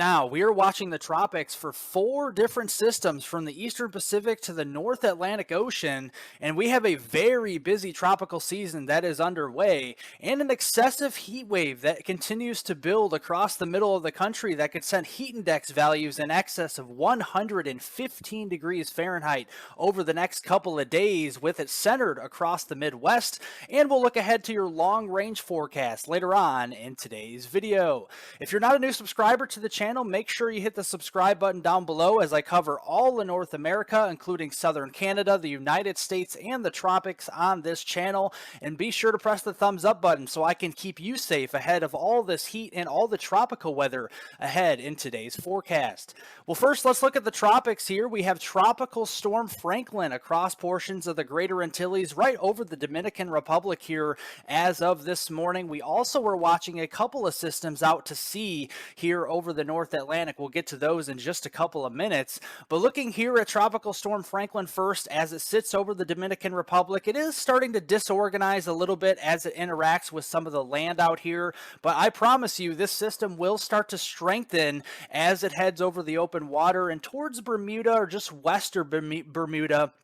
Now, we are watching the tropics for four different systems from the Eastern Pacific to the North Atlantic Ocean, and we have a very busy tropical season that is underway, and an excessive heat wave that continues to build across the middle of the country that could send heat index values in excess of 115 degrees Fahrenheit over the next couple of days, with it centered across the Midwest. And we'll look ahead to your long-range forecast later on in today's video. If you're not a new subscriber to the channel, make sure you hit the subscribe button down below as I cover all of North America, including southern Canada, the United States, and the tropics on this channel. And be sure to press the thumbs up button so I can keep you safe ahead of all this heat and all the tropical weather ahead in today's forecast. Well, first, let's look at the tropics here. We have Tropical Storm Franklin across portions of the Greater Antilles, right over the Dominican Republic here as of this morning. We also were watching a couple of systems out to sea here over the North Atlantic. We'll get to those in just a couple of minutes. But looking here at Tropical Storm Franklin first, as it sits over the Dominican Republic, it is starting to disorganize a little bit as it interacts with some of the land out here. But I promise you, this system will start to strengthen as it heads over the open water and towards Bermuda, or just west of Bermuda,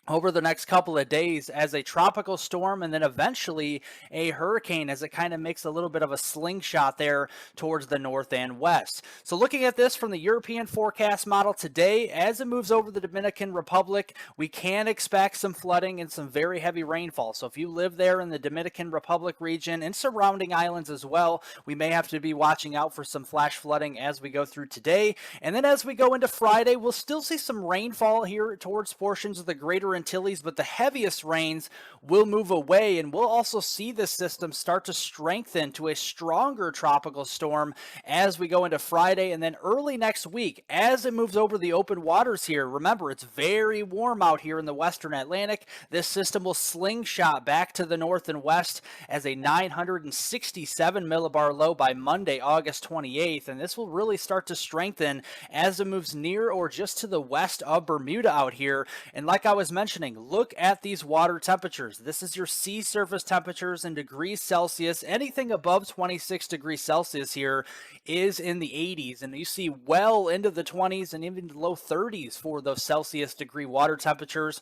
over the next couple of days as a tropical storm, and then eventually a hurricane as it kind of makes a little bit of a slingshot there towards the north and west. So looking at this from the European forecast model today, as it moves over the Dominican Republic, we can expect some flooding and some very heavy rainfall. So if you live there in the Dominican Republic region and surrounding islands as well, we may have to be watching out for some flash flooding as we go through today. And then as we go into Friday, we'll still see some rainfall here towards portions of the Greater Antilles, but the heaviest rains will move away, and we'll also see this system start to strengthen to a stronger tropical storm as we go into Friday. And then early next week, as it moves over the open waters here, remember, it's very warm out here in the western Atlantic. This system will slingshot back to the north and west as a 967 millibar low by Monday, August 28th, and this will really start to strengthen as it moves near or just to the west of Bermuda out here. And like I was mentioning, look at these water temperatures. This is your sea surface temperatures in degrees Celsius. Anything above 26 degrees Celsius here is in the 80s, and you see well into the 20s and even low 30s for those Celsius degree water temperatures.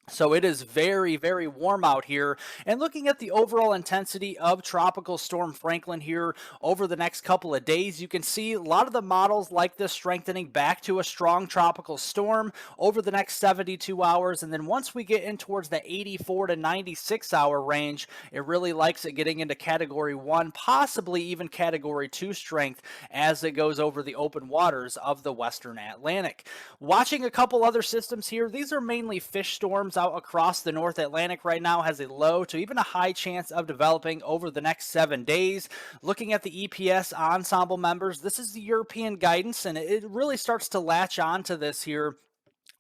So it is very, very warm out here. And looking at the overall intensity of Tropical Storm Franklin here over the next couple of days, you can see a lot of the models like this strengthening back to a strong tropical storm over the next 72 hours. And then once we get in towards the 84 to 96 hour range, it really likes it getting into Category 1, possibly even Category 2 strength as it goes over the open waters of the Western Atlantic. Watching a couple other systems here, these are mainly fish storms out across the North Atlantic right now, has a low to even a high chance of developing over the next 7 days. Looking at the EPS ensemble members, this is the European guidance, and it really starts to latch on to this here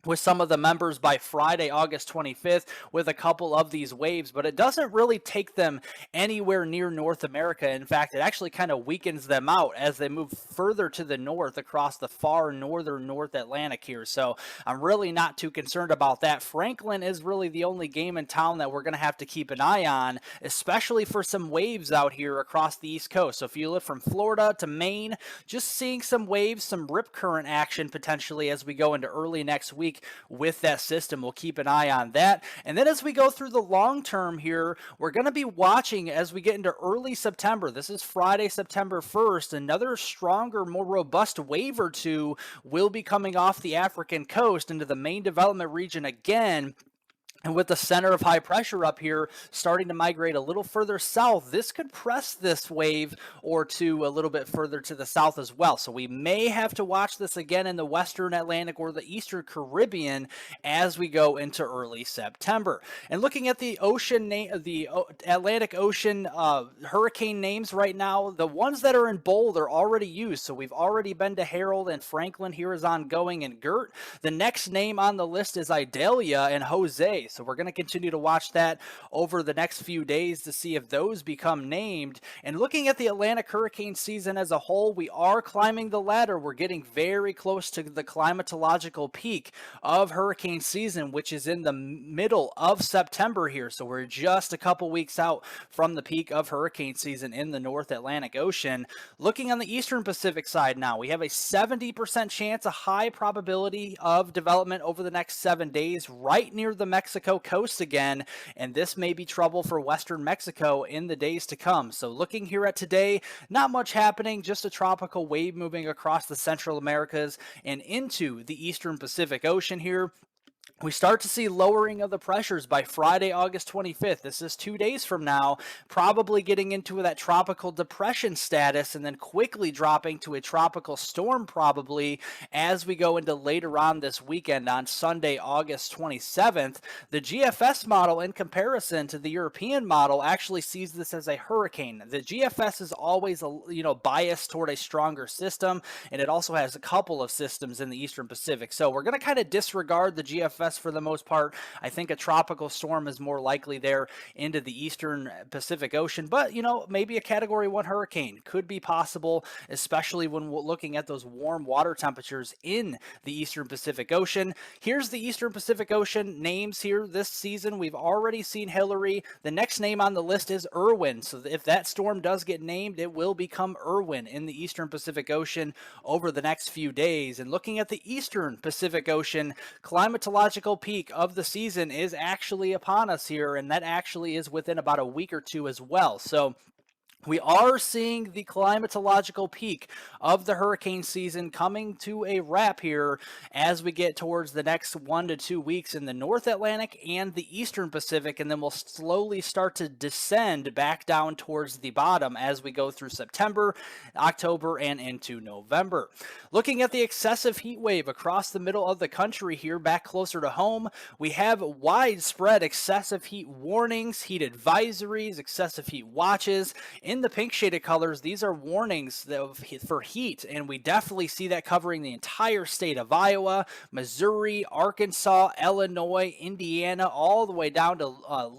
with some of the members by Friday, August 25th, with a couple of these waves, but it doesn't really take them anywhere near North America. In fact, it actually kind of weakens them out as they move further to the north across the far northern North Atlantic here. So I'm really not too concerned about that. Franklin is really the only game in town that we're going to have to keep an eye on, especially for some waves out here across the East Coast. So if you live from Florida to Maine, just seeing some waves, some rip current action potentially as we go into early next week with that system. We'll keep an eye on that. And then as we go through the long term here, we're going to be watching as we get into early September. This is Friday, September 1st. Another stronger, more robust wave or two will be coming off the African coast into the Maine development region again. And with the center of high pressure up here starting to migrate a little further south, this could press this wave or two a little bit further to the south as well. So we may have to watch this again in the Western Atlantic or the Eastern Caribbean as we go into early September. And looking at the ocean, the Atlantic Ocean hurricane names right now, the ones that are in bold are already used. So we've already been to Harold and Franklin. Here is ongoing and Gert. The next name on the list is Idalia and Jose. So we're going to continue to watch that over the next few days to see if those become named. And looking at the Atlantic hurricane season as a whole, we are climbing the ladder. We're getting very close to the climatological peak of hurricane season, which is in the middle of September here. So we're just a couple weeks out from the peak of hurricane season in the North Atlantic Ocean. Looking on the Eastern Pacific side now, we have a 70% chance, a high probability of development over the next 7 days right near the Mexico coast again, and this may be trouble for western Mexico in the days to come. So looking here at today, not much happening, just a tropical wave moving across the Central Americas and into the Eastern Pacific Ocean here. We start to see lowering of the pressures by Friday, August 25th. This is 2 days from now, probably getting into that tropical depression status and then quickly dropping to a tropical storm probably as we go into later on this weekend on Sunday, August 27th. The GFS model in comparison to the European model actually sees this as a hurricane. The GFS is always biased toward a stronger system, and it also has a couple of systems in the Eastern Pacific. So we're going to kind of disregard the GFS for the most part. I think a tropical storm is more likely there into the Eastern Pacific Ocean, but maybe a Category 1 hurricane could be possible, especially when we're looking at those warm water temperatures in the Eastern Pacific Ocean. Here's the Eastern Pacific Ocean names here this season. We've already seen Hillary. The next name on the list is Irwin. So if that storm does get named, it will become Irwin in the Eastern Pacific Ocean over the next few days. And looking at the Eastern Pacific Ocean, climatological peak of the season is actually upon us here, and that actually is within about a week or two as well. So we are seeing the climatological peak of the hurricane season coming to a wrap here as we get towards the next 1 to 2 weeks in the North Atlantic and the Eastern Pacific, and then we'll slowly start to descend back down towards the bottom as we go through September, October, and into November. Looking at the excessive heat wave across the middle of the country here, back closer to home, we have widespread excessive heat warnings, heat advisories, excessive heat watches. In the pink shaded colors, these are warnings for heat, and we definitely see that covering the entire state of Iowa, Missouri, Arkansas, Illinois, Indiana, all the way down to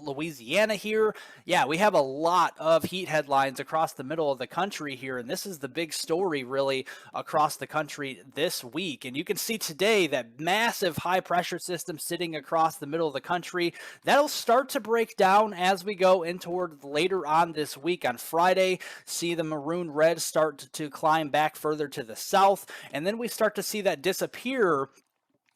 Louisiana here. Yeah, we have a lot of heat headlines across the middle of the country here, and this is the big story really across the country this week. And you can see today that massive high pressure system sitting across the middle of the country. That'll start to break down as we go in toward later on this week on Friday. See the maroon red start to climb back further to the south, and then we start to see that disappear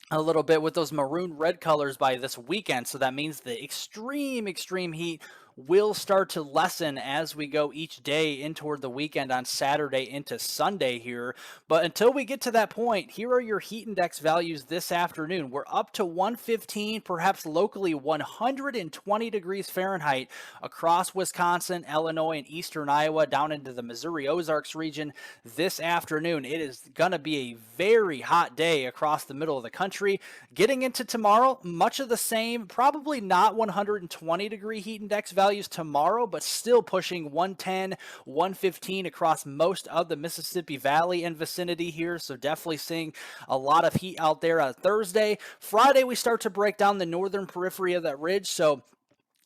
a little bit with those maroon red colors by this weekend. So that means the extreme heat will start to lessen as we go each day in toward the weekend on Saturday into Sunday here. But until we get to that point, here are your heat index values this afternoon. We're up to 115, perhaps locally 120 degrees Fahrenheit across Wisconsin, Illinois, and eastern Iowa down into the Missouri Ozarks region this afternoon. It is going to be a very hot day across the middle of the country. Getting into tomorrow, much of the same, probably not 120 degree heat index values tomorrow, but still pushing 110, 115 across most of the Mississippi Valley and vicinity here. So definitely seeing a lot of heat out there on Thursday. Friday, we start to break down the northern periphery of that ridge. So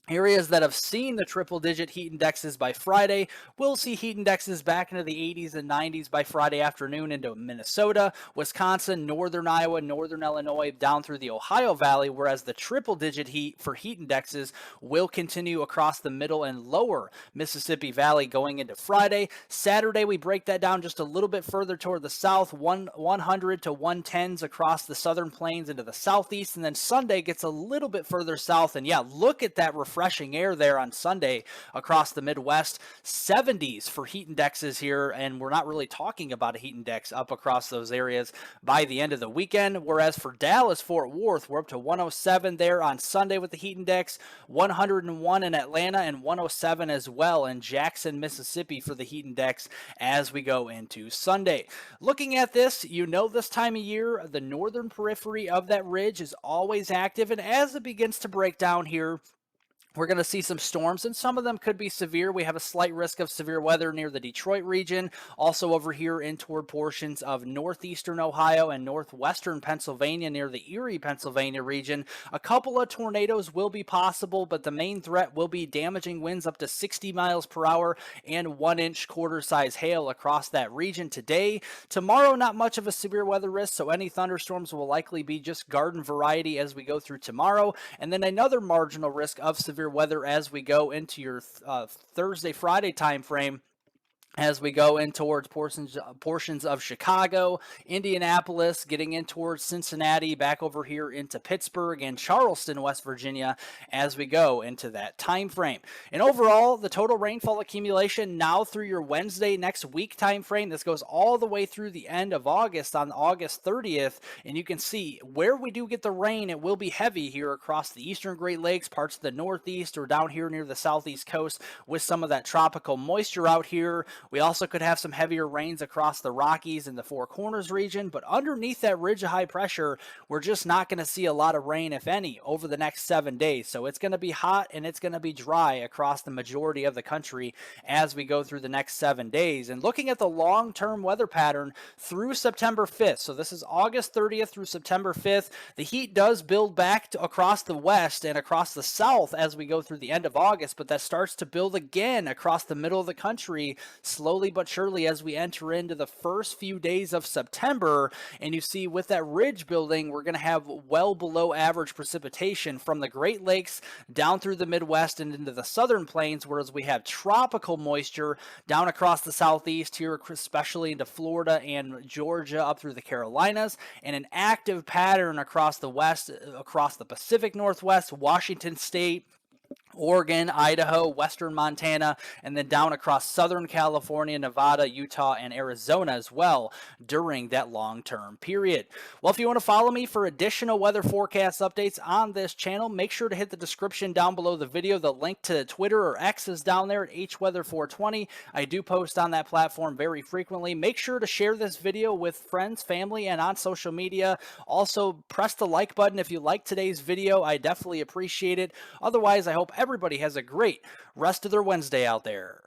areas that have seen the triple-digit heat indexes by Friday will see heat indexes back into the 80s and 90s by Friday afternoon into Minnesota, Wisconsin, northern Iowa, northern Illinois, down through the Ohio Valley, whereas the triple-digit heat for heat indexes will continue across the middle and lower Mississippi Valley going into Friday. Saturday, we break that down just a little bit further toward the south, 100 to 110s across the southern plains into the southeast, and then Sunday gets a little bit further south, and yeah, look at that refreshing air there on Sunday across the Midwest. 70s for heat indexes here, and we're not really talking about a heat index up across those areas by the end of the weekend. Whereas for Dallas, Fort Worth, we're up to 107 there on Sunday with the heat index, 101 in Atlanta, and 107 as well in Jackson, Mississippi for the heat index as we go into Sunday. Looking at this, this time of year, the northern periphery of that ridge is always active, and as it begins to break down here, We're going to see some storms, and some of them could be severe. We have a slight risk of severe weather near the Detroit region, also over here in toward portions of northeastern Ohio and northwestern Pennsylvania near the Erie, Pennsylvania region. A couple of tornadoes will be possible, but the main threat will be damaging winds up to 60 miles per hour and 1-inch quarter-size hail across that region today. Tomorrow, not much of a severe weather risk, so any thunderstorms will likely be just garden variety as we go through tomorrow. And then another marginal risk of severe weather as we go into your Thursday, Friday time frame, as we go in towards portions of Chicago, Indianapolis, getting in towards Cincinnati, back over here into Pittsburgh and Charleston, West Virginia, as we go into that time frame. And overall, the total rainfall accumulation now through your Wednesday next week time frame, this goes all the way through the end of August on August 30th, and you can see where we do get the rain, it will be heavy here across the eastern Great Lakes, parts of the Northeast, or down here near the southeast coast with some of that tropical moisture out here. We also could have some heavier rains across the Rockies and the Four Corners region, but underneath that ridge of high pressure, we're just not going to see a lot of rain, if any, over the next 7 days. So it's going to be hot and it's going to be dry across the majority of the country as we go through the next 7 days. And looking at the long-term weather pattern through September 5th, so this is August 30th through September 5th, the heat does build back across the west and across the south as we go through the end of August, but that starts to build again across the middle of the country slowly but surely as we enter into the first few days of September. And you see with that ridge building, we're going to have well below average precipitation from the Great Lakes down through the Midwest and into the southern plains, whereas we have tropical moisture down across the southeast here, especially into Florida and Georgia up through the Carolinas, and an active pattern across the west, across the Pacific Northwest, Washington State, Oregon, Idaho, western Montana, and then down across southern California, Nevada, Utah, and Arizona as well during that long-term period. Well, if you want to follow me for additional weather forecast updates on this channel, make sure to hit the description down below the video. The link to Twitter or X is down there at hweather420. I do post on that platform very frequently. Make sure to share this video with friends, family, and on social media. Also, press the like button if you like today's video. I definitely appreciate it. Otherwise, I hope everybody has a great rest of their Wednesday out there.